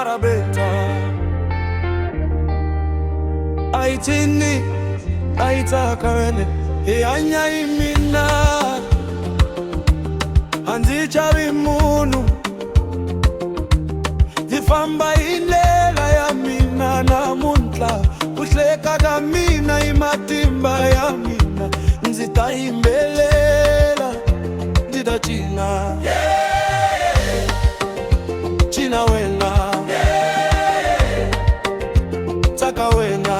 marabeta aitini aitakane anya imina anzichari munu difamba ilela ya mina namuntla uhleka ka mina imatimba ya mina nzitayimbelela ndidachina china wena taka wena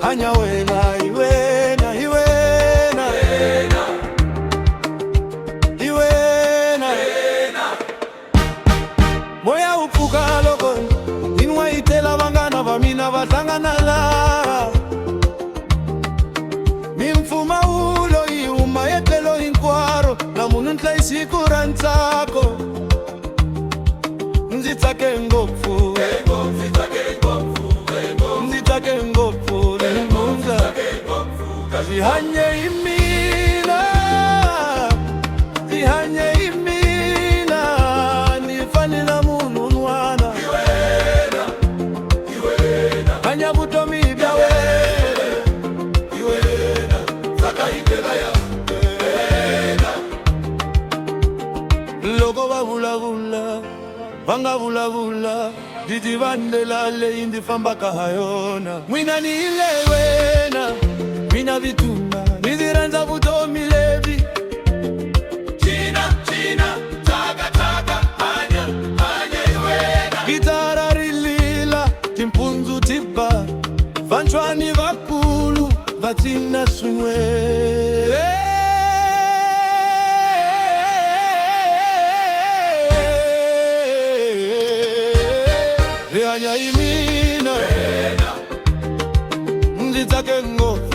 hanya wena iwena iwena iwena moya upuka loko inwa itela vangana vamina vahlangana la mimfuma ulo iuma etelo hinkwaro na munhu ntla isiku ra ntsako ndzi tsake ngopfu zihanye imina zihanye imina nifanila munhu nwana hanya vutomi bya wena zakayitela ya loko va vulavula va nga vulavula ndzi vandela leyi ndzi fambaka ha yona n'wina ni ile wena mina vituma ndzi rhandza vutomi lebyi china taka hanya wena gitara rilila timpundzu tiba vanchwani vakulu va cina swin'we hanya imina ndzi tsake ngopfu